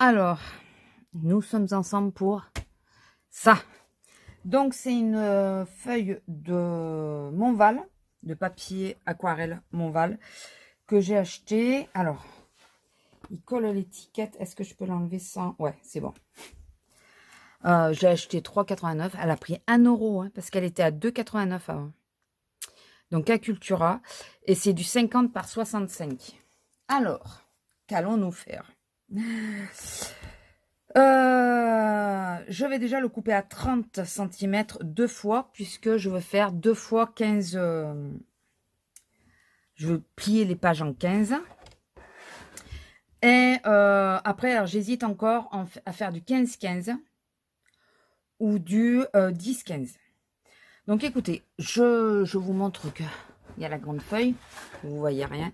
Alors, nous sommes ensemble pour ça. Donc, c'est une feuille de Montval, de papier aquarelle Montval, que j'ai acheté. Alors, il colle l'étiquette. Est-ce que je peux l'enlever sans? Ouais, c'est bon. J'ai acheté 3,89. Elle a pris 1 euro, hein, parce qu'elle était à 2,89 avant. Donc, à Cultura. Et c'est du 50 par 65. Alors, qu'allons-nous faire? Je vais déjà le couper à 30 cm 2 fois, puisque je veux faire 2 fois 15. Je veux plier les pages en 15. Et après, j'hésite encore à faire du 15-15 ou du 10-15. Donc écoutez, je vous montre que il y a la grande feuille, vous voyez rien.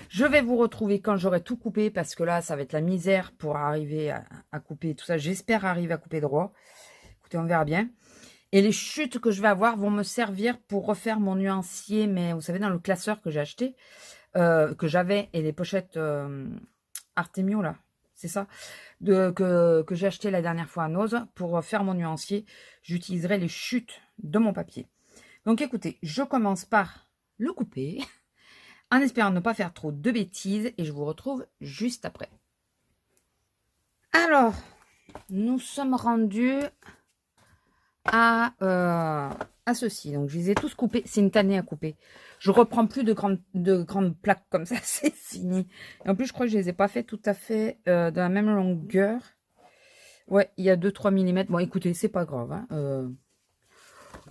Je vais vous retrouver quand j'aurai tout coupé, parce que là, ça va être la misère pour arriver à couper tout ça. J'espère arriver à couper droit. Écoutez, on verra bien. Et les chutes que je vais avoir vont me servir pour refaire mon nuancier, mais vous savez, dans le classeur que j'ai acheté, que j'avais, et les pochettes Artemio, là, c'est ça, que j'ai acheté la dernière fois à Nose, pour faire mon nuancier, j'utiliserai les chutes de mon papier. Donc écoutez, je commence par le couper, en espérant ne pas faire trop de bêtises, et je vous retrouve juste après. Alors, nous sommes rendus à ceci. Donc, je les ai tous coupés. C'est une tannée à couper. Je reprends plus de grandes plaques comme ça. C'est fini. Et en plus, je crois que je les ai pas fait tout à fait de la même longueur. Ouais, il y a 2-3 mm. Bon, écoutez, c'est pas grave. Hein.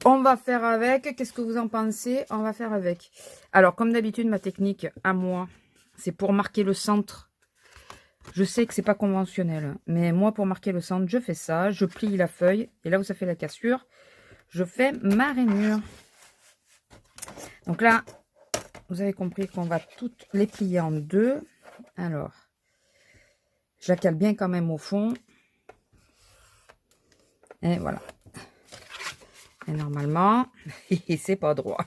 On va faire avec. Qu'est-ce que vous en pensez? On va faire avec. Alors, comme d'habitude, ma technique à moi, c'est pour marquer le centre. Je sais que c'est pas conventionnel, mais moi, pour marquer le centre, je fais ça. Je plie la feuille. Et là où ça fait la cassure, je fais ma rainure. Donc là, vous avez compris qu'on va toutes les plier en deux. Alors, je la cale bien quand même au fond. Et voilà. Et normalement, c'est pas droit.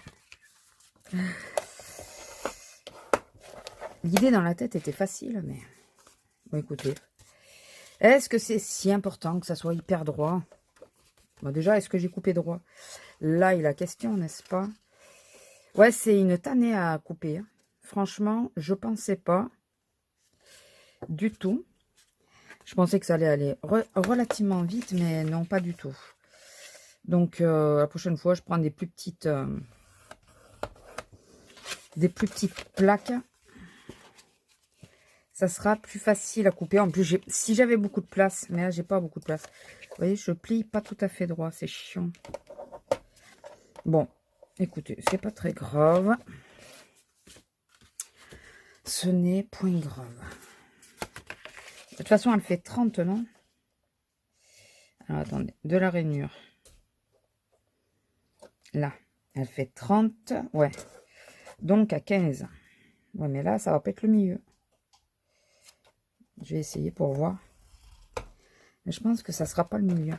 L'idée dans la tête était facile, mais... Bon, écoutez. Est-ce que c'est si important que ça soit hyper droit? Bon, déjà, est-ce que j'ai coupé droit? Là, il y a la question, n'est-ce pas? Ouais, c'est une tannée à couper. Hein. Franchement, je pensais pas du tout. Je pensais que ça allait aller relativement vite, mais non, pas du tout. Donc, la prochaine fois, je prends des plus petites plaques. Ça sera plus facile à couper. En plus, si j'avais beaucoup de place, mais là, j'ai pas beaucoup de place. Vous voyez, je plie pas tout à fait droit. C'est chiant. Bon, écoutez, c'est pas très grave. Ce n'est point grave. De toute façon, elle fait 30, non? Alors, attendez. De la rainure. Là. Elle fait 30. Ouais. Donc, à 15. Ouais, mais là, ça va pas être le milieu. Je vais essayer pour voir. Mais je pense que ça sera pas le milieu.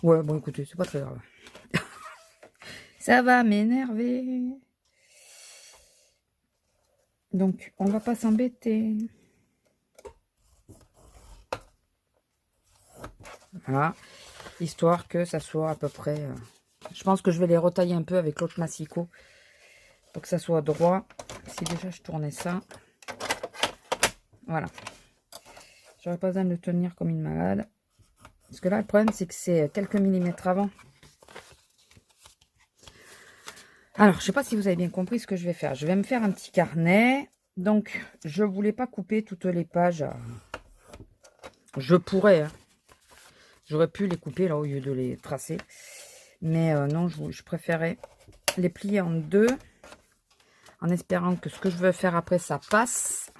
Ouais, bon, écoutez, c'est pas très grave. Ça va m'énerver. Donc, on va pas s'embêter. Voilà. Histoire que ça soit à peu près... Je pense que je vais les retailler un peu avec l'autre massicot. Pour que ça soit droit. Si déjà je tournais ça. Voilà. J'aurais pas besoin de le tenir comme une malade. Parce que là, le problème, c'est que c'est quelques millimètres avant. Alors, je sais pas si vous avez bien compris ce que je vais faire. Je vais me faire un petit carnet. Donc, je voulais pas couper toutes les pages. Je pourrais. Hein. J'aurais pu les couper là au lieu de les tracer. Mais non, je préférais les plier en deux. En espérant que ce que je veux faire après, ça passe.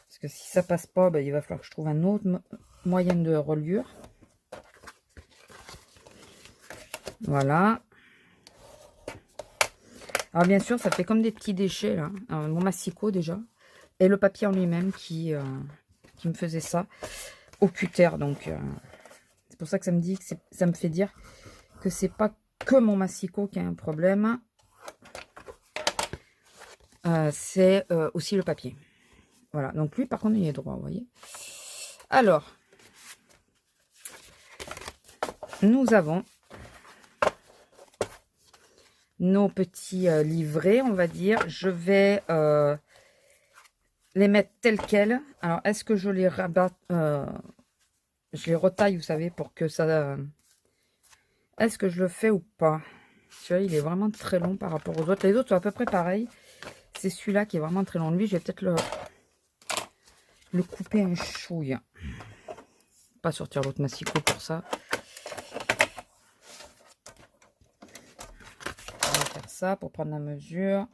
Parce que si ça passe pas, ben, il va falloir que je trouve un autre moyen de reliure. Voilà. Alors bien sûr, ça fait comme des petits déchets là. Mon massicot déjà. Et le papier en lui-même qui me faisait ça. Au cutter. Donc c'est pour ça que ça me dit que ça me fait dire que c'est pas que mon massicot qui a un problème. C'est aussi le papier. Voilà, donc lui, par contre, il est droit, vous voyez. Alors, nous avons nos petits livrets, on va dire. Je vais les mettre tels quels. Alors, est-ce que je les rabatte, je les retaille, vous savez, pour que ça... Est-ce que je le fais ou pas? Celui-là, il est vraiment très long par rapport aux autres. Les autres sont à peu près pareils. C'est celui-là qui est vraiment très long. Lui, je vais peut-être le couper un chouille. Pas sortir l'autre massicot pour ça. On va faire ça pour prendre la mesure.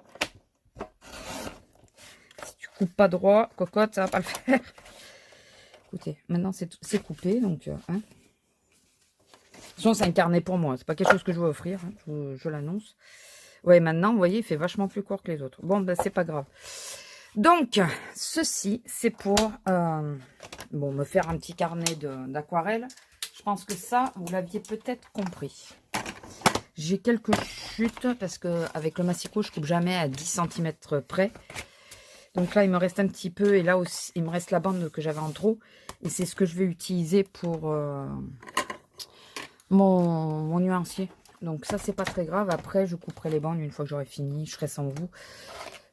Si tu coupes pas droit, cocotte, ça va pas le faire. Écoutez, maintenant c'est coupé, donc... hein. De toute façon, c'est un carnet pour moi. C'est pas quelque chose que je veux offrir, hein, je l'annonce. Ouais, maintenant, vous voyez, il fait vachement plus court que les autres. Bon, ben, c'est pas grave. Donc, ceci, c'est pour bon, me faire un petit carnet d'aquarelle. Je pense que ça, vous l'aviez peut-être compris. J'ai quelques chutes parce que avec le massicot, je coupe jamais à 10 cm près. Donc là, il me reste un petit peu. Et là aussi, il me reste la bande que j'avais en trop. Et c'est ce que je vais utiliser pour mon nuancier. Donc ça, c'est pas très grave. Après, je couperai les bandes une fois que j'aurai fini. Je serai sans vous.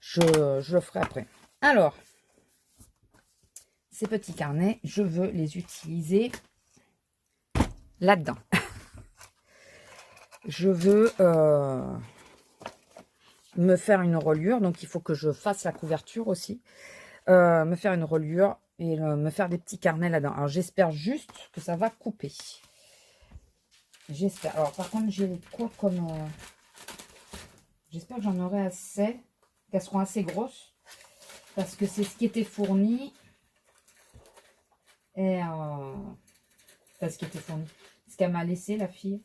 Je le ferai après. Alors, ces petits carnets, je veux les utiliser là-dedans. Je veux me faire une reliure. Donc, il faut que je fasse la couverture aussi. Me faire une reliure et me faire des petits carnets là-dedans. Alors, j'espère juste que ça va couper. J'espère. Alors, par contre, j'ai quoi comme... j'espère que j'en aurai assez. Qu'elles seront assez grosses. Parce que c'est ce qui était fourni. Et... parce ce qui était fourni. Ce qu'elle m'a laissé, la fille.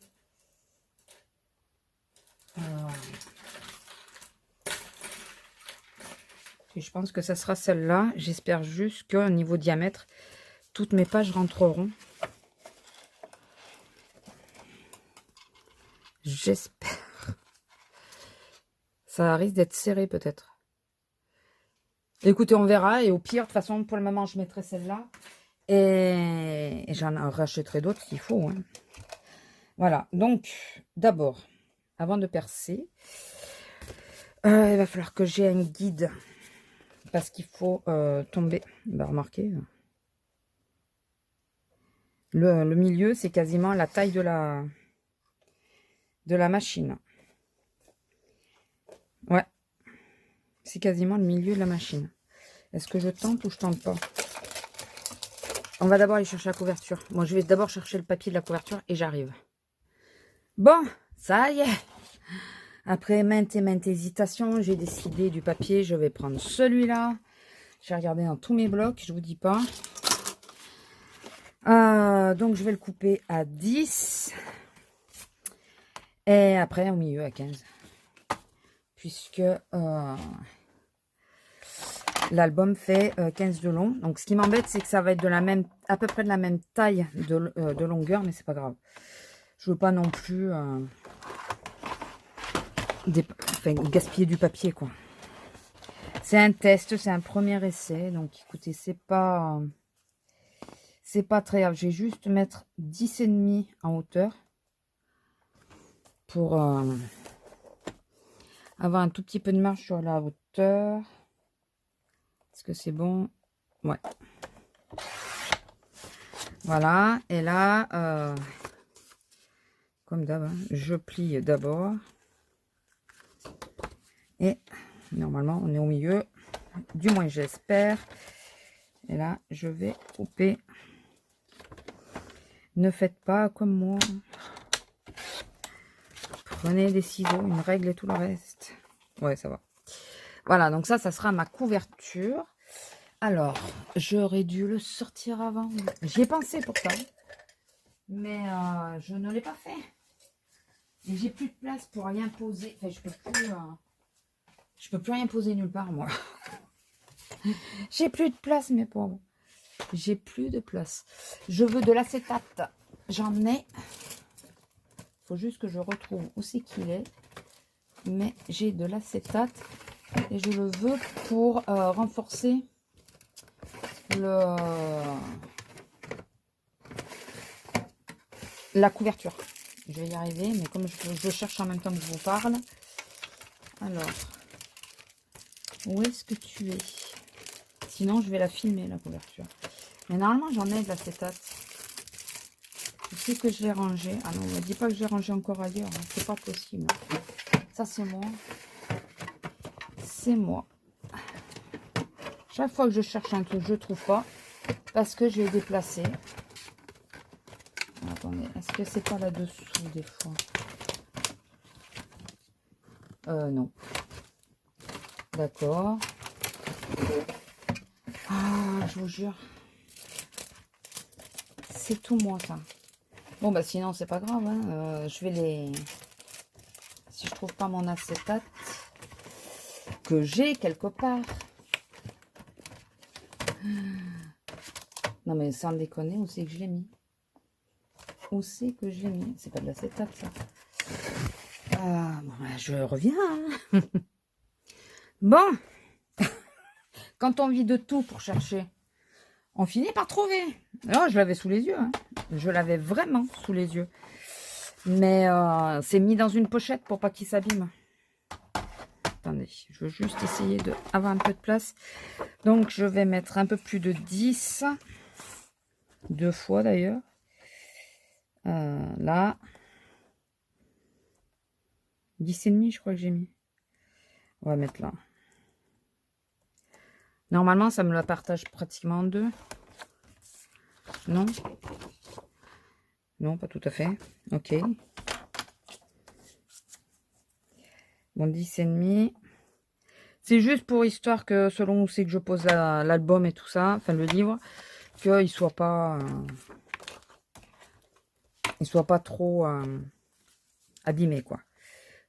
Et je pense que ça sera celle-là. J'espère juste qu'au niveau diamètre, toutes mes pages rentreront. J'espère. Ça risque d'être serré peut-être. Écoutez, on verra. Et au pire, de toute façon, pour le moment, je mettrai celle-là. Et j'en rachèterai d'autres s'il faut. Hein. Voilà. Donc, d'abord, avant de percer, il va falloir que j'ai un guide. Parce qu'il faut tomber. Bah, remarquez. Le milieu, c'est quasiment la taille de la machine. Ouais. C'est quasiment le milieu de la machine. Est-ce que je tente ou je tente pas? On va d'abord aller chercher la couverture. Bon, je vais d'abord chercher le papier de la couverture et j'arrive. Bon, ça y est. Après maintes et maintes hésitations, j'ai décidé du papier. Je vais prendre celui-là. J'ai regardé dans tous mes blocs, je vous dis pas. Donc, je vais le couper à 10. Et après, au milieu, à 15. Puisque l'album fait 15 de long. Donc, ce qui m'embête, c'est que ça va être de la même, à peu près de la même taille de longueur, mais c'est pas grave. Je veux pas non plus gaspiller du papier, quoi. C'est un test, c'est un premier essai. Donc, écoutez, c'est pas très grave. Je vais juste mettre 10,5 en hauteur pour avoir un tout petit peu de marge sur la hauteur. Est-ce que c'est bon? Ouais. Voilà. Et là, comme d'hab, hein, je plie d'abord. Et normalement, on est au milieu. Du moins, j'espère. Et là, je vais couper. Ne faites pas comme moi. Prenez des ciseaux, une règle et tout le reste. Ouais, ça va. Voilà, donc ça sera ma couverture. Alors, j'aurais dû le sortir avant. J'y ai pensé pourtant. Mais je ne l'ai pas fait. Et j'ai plus de place pour rien poser. Enfin, je peux plus rien poser nulle part, moi. J'ai plus de place, mes pauvres. J'ai plus de place. Je veux de l'acétate. J'en ai. Il faut juste que je retrouve où c'est qu'il est. Mais j'ai de l'acétate. Et je le veux pour renforcer la couverture. Je vais y arriver, mais comme je cherche en même temps que je vous parle. Alors, où est-ce que tu es? Sinon, je vais la filmer, la couverture. Mais normalement, j'en ai de l'acétate. Je sais que je l'ai rangé. Ah non, ne me dis pas que j'ai rangé encore ailleurs. Hein. C'est pas possible. Ça, c'est moi. C'est moi. Chaque fois que je cherche un truc, je trouve pas. Parce que je l'ai déplacé. Attendez, est-ce que c'est pas là-dessous des fois? Non. D'accord. Ah, je vous jure. C'est tout moi, ça. Bon, bah sinon, c'est pas grave. Hein. Je vais les... Si je trouve pas mon acétate, que j'ai quelque part. Non, mais sans déconner, où c'est que je l'ai mis? Où c'est que je l'ai mis? C'est pas de l'acétate, ça. Ah, bon, bah, je reviens. Hein. Bon. Quand on vit de tout pour chercher, on finit par trouver. Alors, je l'avais sous les yeux. Hein. Je l'avais vraiment sous les yeux. Mais c'est mis dans une pochette pour pas qu'il s'abîme. Attendez, je veux juste essayer d'avoir un peu de place. Donc, je vais mettre un peu plus de 10. 2 fois d'ailleurs. Là. 10,5, je crois que j'ai mis. On va mettre là. Normalement, ça me la partage pratiquement en deux. Non? Non, pas tout à fait. Ok. Bon, 10,5. C'est juste pour histoire que, selon où c'est que je pose l'album et tout ça, enfin le livre, qu'il soit pas... il soit pas trop abîmé, quoi.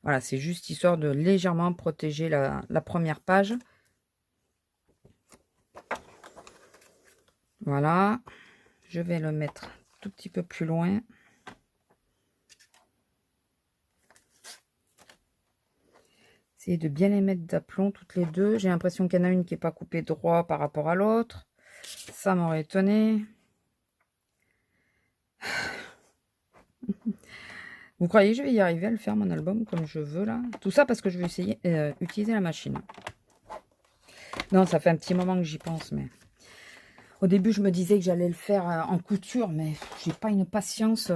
Voilà, c'est juste histoire de légèrement protéger la première page. Voilà. Je vais le mettre un tout petit peu plus loin. Essayez de bien les mettre d'aplomb toutes les deux. J'ai l'impression qu'il y en a une qui n'est pas coupée droit par rapport à l'autre. Ça m'aurait étonné. Vous croyez que je vais y arriver à le faire, mon album, comme je veux, là? Tout ça parce que je vais essayer utiliser la machine. Non, ça fait un petit moment que j'y pense, mais... Au début, je me disais que j'allais le faire en couture, mais j'ai pas une patience...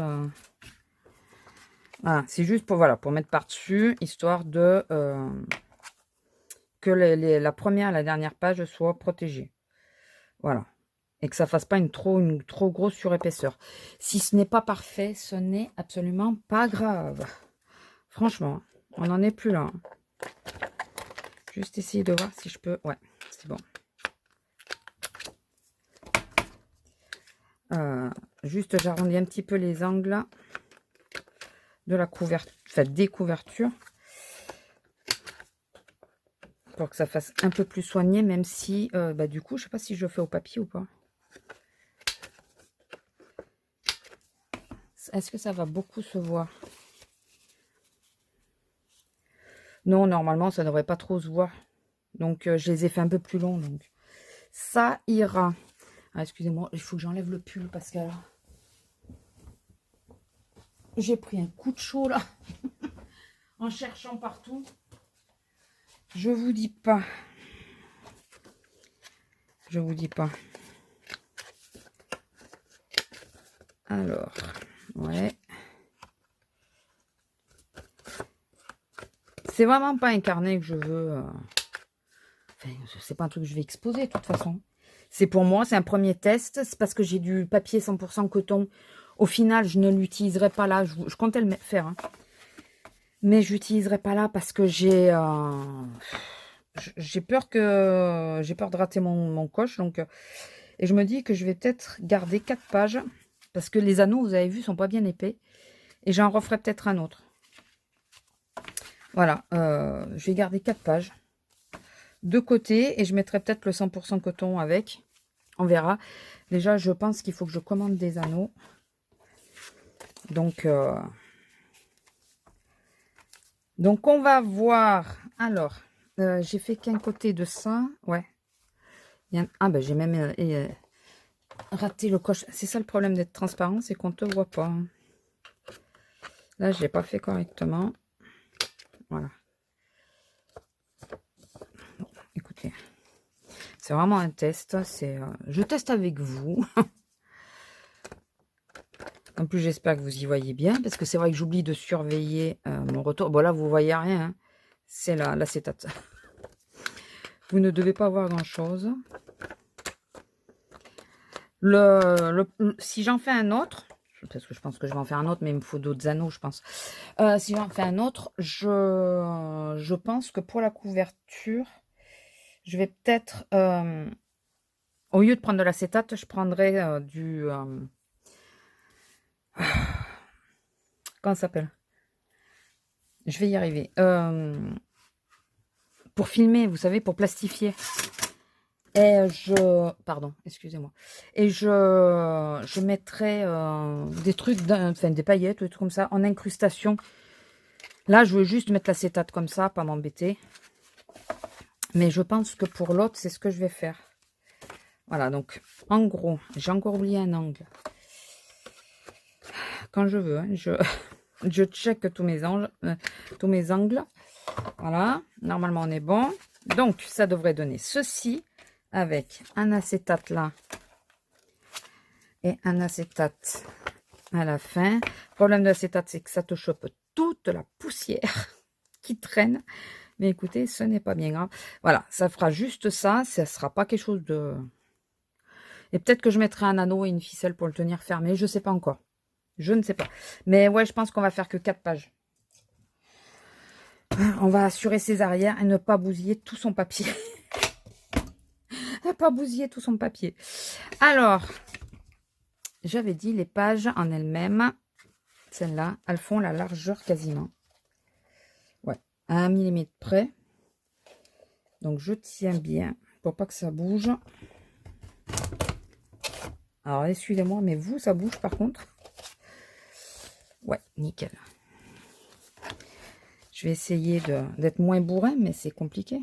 Voilà, c'est juste pour, voilà, pour mettre par-dessus, histoire de... que la première et la dernière page soient protégées. Voilà. Et que ça fasse pas une trop grosse surépaisseur. Si ce n'est pas parfait, ce n'est absolument pas grave. Franchement, on n'en est plus là. Juste essayer de voir si je peux... Ouais, c'est bon. Juste, j'arrondis un petit peu les angles de la couverture, enfin des couvertures. Pour que ça fasse un peu plus soigné, même si, bah, du coup, je sais pas si je le fais au papier ou pas. Est-ce que ça va beaucoup se voir? Non, normalement, ça ne devrait pas trop se voir. Donc, je les ai fait un peu plus longs. Donc, ça ira. Ah, excusez-moi, il faut que j'enlève le pull parce que j'ai pris un coup de chaud là. En cherchant partout. Je vous dis pas. Je vous dis pas. Alors, ouais. C'est vraiment pas un carnet que je veux... Enfin, c'est pas un truc que je vais exposer de toute façon. C'est pour moi, c'est un premier test. C'est parce que j'ai du papier 100% coton. Au final, je ne l'utiliserai pas là. Je comptais le faire. Hein. Mais je l'utiliserai pas là parce que j'ai peur de rater mon coche. Donc, et je me dis que je vais peut-être garder 4 pages. Parce que les anneaux, vous avez vu, sont pas bien épais. Et j'en referai peut-être un autre. Voilà. Je vais garder 4 pages. De côté. Et je mettrai peut-être le 100% coton avec. On verra. Déjà, je pense qu'il faut que je commande des anneaux. Donc, on va voir. Alors, j'ai fait qu'un côté de ça. Ouais. Ah ben j'ai même raté le coche. C'est ça le problème d'être transparent, c'est qu'on ne te voit pas. Là, je l'ai pas fait correctement. Voilà. Écoutez, c'est vraiment un test. Je teste avec vous. En plus, j'espère que vous y voyez bien, parce que c'est vrai que j'oublie de surveiller mon retour. Bon, là, vous voyez rien. Hein. C'est l'acétate. Vous ne devez pas voir grand-chose. Si j'en fais un autre, parce que je pense que je vais en faire un autre, mais il me faut d'autres anneaux, je pense. Si j'en fais un autre, je pense que pour la couverture, je vais peut-être, au lieu de prendre de l'acétate, je prendrai du... comment ça s'appelle? Je vais y arriver. Pour filmer, vous savez, pour plastifier. Et pardon, excusez-moi. Et je mettrai des trucs, enfin des paillettes ou des trucs comme ça, en incrustation. Là, je veux juste mettre l'acétate comme ça, pas m'embêter. Mais je pense que pour l'autre, c'est ce que je vais faire. Voilà, donc, en gros, j'ai encore oublié un angle. Quand je veux, hein, je check tous mes angles. Voilà, normalement, on est bon. Donc, ça devrait donner ceci avec un acétate là et un acétate à la fin. Le problème de l'acétate, c'est que ça te chope toute la poussière qui traîne. Mais écoutez, ce n'est pas bien grave. Voilà, ça fera juste ça. Ça ne sera pas quelque chose de... Et peut-être que je mettrai un anneau et une ficelle pour le tenir fermé. Je ne sais pas encore. Je ne sais pas. Mais ouais, je pense qu'on va faire que 4 pages. On va assurer ses arrières et ne pas bousiller tout son papier. Ne pas bousiller tout son papier. Alors, j'avais dit les pages en elles-mêmes, celles-là, elles font la largeur quasiment. Ouais, à 1 mm près. Donc, je tiens bien pour pas que ça bouge. Alors, excusez-moi, mais vous, ça bouge par contre. Ouais, nickel. Je vais essayer d'être moins bourrin, mais c'est compliqué.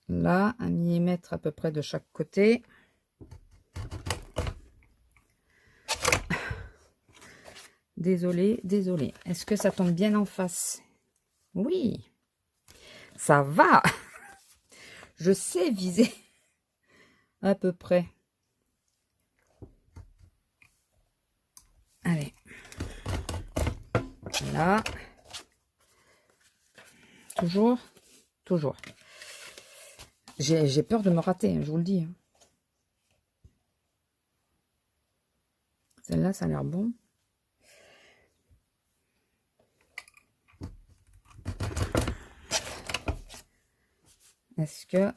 Là, 1 mm à peu près de chaque côté. Désolée, désolée. Est-ce que ça tombe bien en face? Oui, ça va. Je sais viser à peu près. Allez. Là. Toujours. Toujours. J'ai peur de me rater, je vous le dis. Celle-là, ça a l'air bon. Est-ce que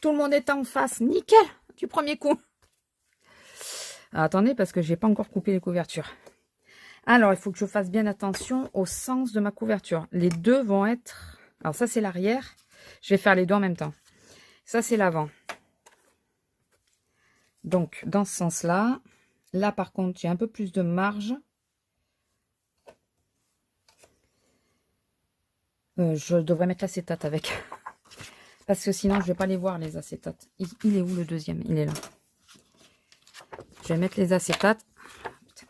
tout le monde est en face? Nickel, du premier coup. Attendez, parce que j'ai pas encore coupé les couvertures. Alors, il faut que je fasse bien attention au sens de ma couverture. Les deux vont être... Alors, ça, c'est l'arrière. Je vais faire les deux en même temps. Ça, c'est l'avant. Donc, dans ce sens-là. Là, par contre, j'ai un peu plus de marge. Je devrais mettre l'acétate avec. Parce que sinon, je vais pas les voir, les acétates. Il est où le deuxième? Il est là. Je vais mettre les acétates.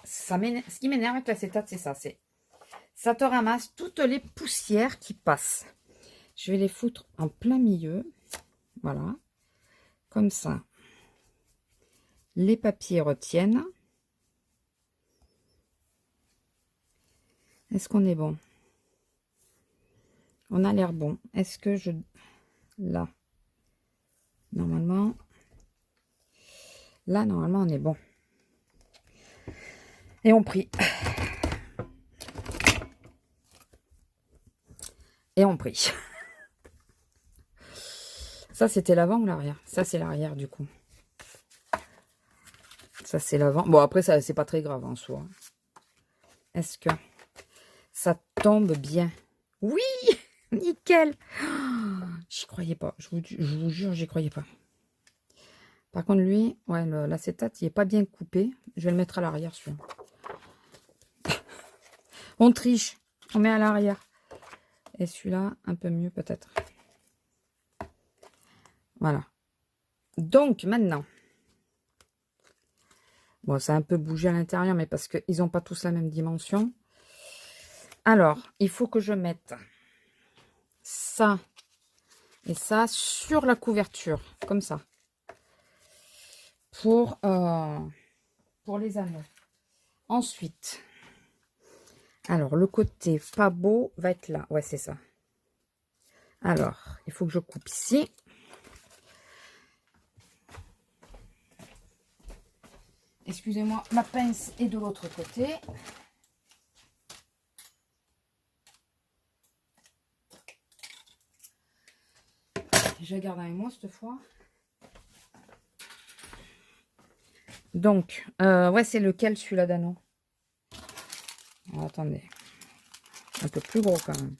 Ce qui m'énerve avec l'acétate, c'est ça. Ça te ramasse toutes les poussières qui passent. Je vais les foutre en plein milieu. Voilà. Comme ça. Les papiers retiennent. Est-ce qu'on est bon? On a l'air bon. Est-ce que je... Là. Normalement. Là, normalement, on est bon. Et on prie. Et on prie. Ça, c'était l'avant ou l'arrière? Ça, c'est l'arrière, du coup. Ça, c'est l'avant. Bon, après, ça, c'est pas très grave en soi. Est-ce que ça tombe bien? Oui! Nickel! Oh, j'y croyais pas. Je vous jure, j'y croyais pas. Par contre, lui, ouais, l'acétate, il est pas bien coupé. Je vais le mettre à l'arrière, celui-là. On triche. On met à l'arrière. Et celui-là, un peu mieux, peut-être. Voilà. Donc, maintenant. Bon, ça a un peu bougé à l'intérieur, mais parce qu'ils n'ont pas tous la même dimension. Alors, il faut que je mette ça et ça sur la couverture, comme ça. Pour les anneaux. Ensuite, alors, le côté pas beau va être là. Ouais, c'est ça. Alors, il faut que je coupe ici. Excusez-moi, ma pince est de l'autre côté. Je garde avec moi cette fois. Donc, ouais, c'est lequel celui-là d'anneau? Attendez. Un peu plus gros quand même.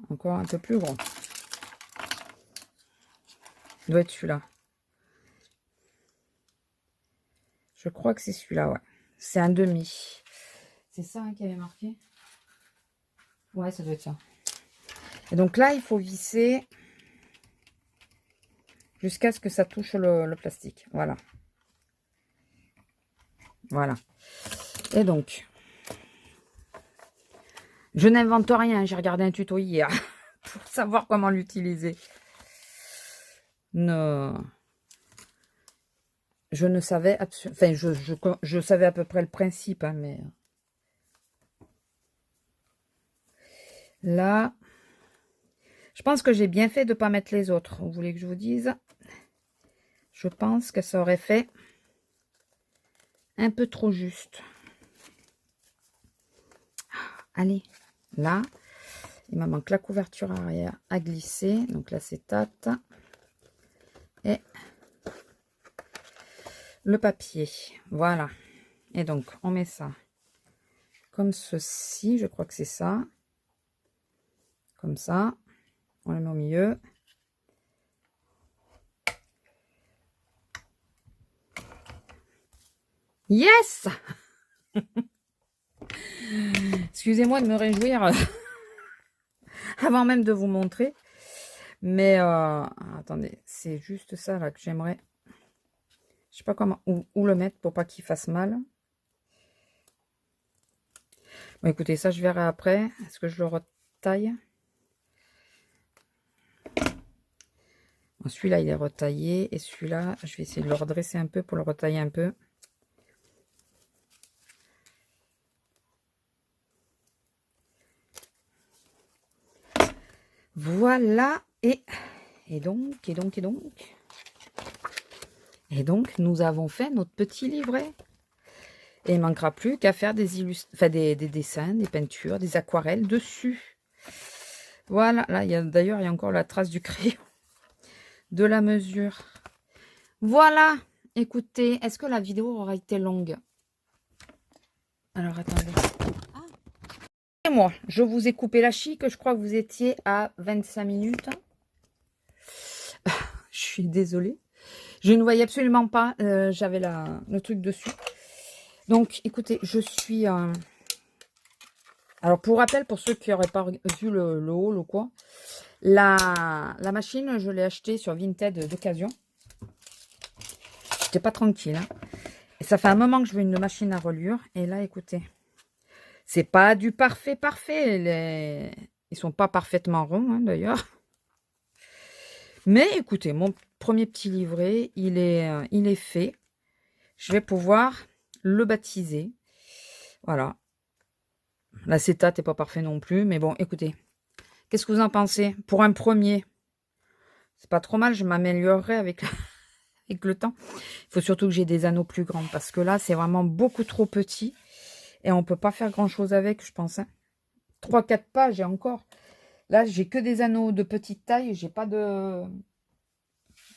Encore un peu plus gros. Il doit être celui-là. Je crois que c'est celui-là, ouais. C'est un demi. C'est ça hein, qui avait marqué? Ouais, ça doit être ça. Et donc là, il faut visser jusqu'à ce que ça touche le plastique. Voilà. Voilà. Et donc, je n'invente rien. J'ai regardé un tuto hier pour savoir comment l'utiliser. Non. Je ne savais absolument... Enfin, je savais à peu près le principe, hein, mais... Là, je pense que j'ai bien fait de ne pas mettre les autres. Vous voulez que je vous dise? Je pense que ça aurait fait un peu trop juste. Allez, là, il me manque la couverture arrière à glisser. Donc l'acétate et le papier. Voilà. Et donc, on met ça comme ceci. Je crois que c'est ça. Comme ça. On le met au milieu. Yes! Excusez-moi de me réjouir avant même de vous montrer. Mais attendez, c'est juste ça là que j'aimerais. Je sais pas comment où le mettre pour pas qu'il fasse mal. Bon, écoutez, ça je verrai après. Est-ce que je le retaille? Bon, celui-là il est retaillé et celui-là je vais essayer de le redresser un peu pour le retailler un peu. Voilà, et donc, nous avons fait notre petit livret. Et il ne manquera plus qu'à faire des dessins, des peintures, des aquarelles dessus. Voilà, là, d'ailleurs, il y a encore la trace du crayon, de la mesure. Voilà, écoutez, est-ce que la vidéo aura été longue? Alors, attendez. Et moi, je vous ai coupé la chic, je crois que vous étiez à 25 minutes. Je suis désolée. Je ne voyais absolument pas, j'avais le truc dessus. Donc, écoutez, je suis... Alors, pour rappel, pour ceux qui n'auraient pas vu le haul ou quoi, la machine, je l'ai achetée sur Vinted d'occasion. J'étais pas tranquille. Hein. Et ça fait un moment que je veux une machine à reliure. Et là, écoutez, c'est pas du parfait. Ils sont pas parfaitement ronds, hein, d'ailleurs. Mais écoutez, mon premier petit livret, il est fait. Je vais pouvoir le baptiser. Voilà. L'acétate n'est pas parfait non plus. Mais bon, écoutez. Qu'est-ce que vous en pensez? Pour un premier, c'est pas trop mal. Je m'améliorerai avec le temps. Il faut surtout que j'ai des anneaux plus grands. Parce que là, c'est vraiment beaucoup trop petit. Et on ne peut pas faire grand-chose avec, je pense. Hein. 3-4 pages et encore. Là, j'ai que des anneaux de petite taille. J'ai pas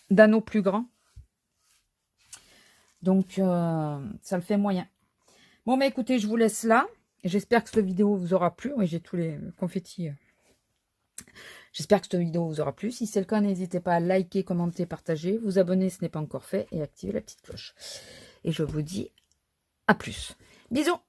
d'anneaux plus grands. Donc, ça le fait moyen. Bon, mais écoutez, je vous laisse là. J'espère que cette vidéo vous aura plu. Oui, j'ai tous les confettis. J'espère que cette vidéo vous aura plu. Si c'est le cas, n'hésitez pas à liker, commenter, partager, vous abonner si ce n'est pas encore fait et activer la petite cloche. Et je vous dis à plus. Bisous!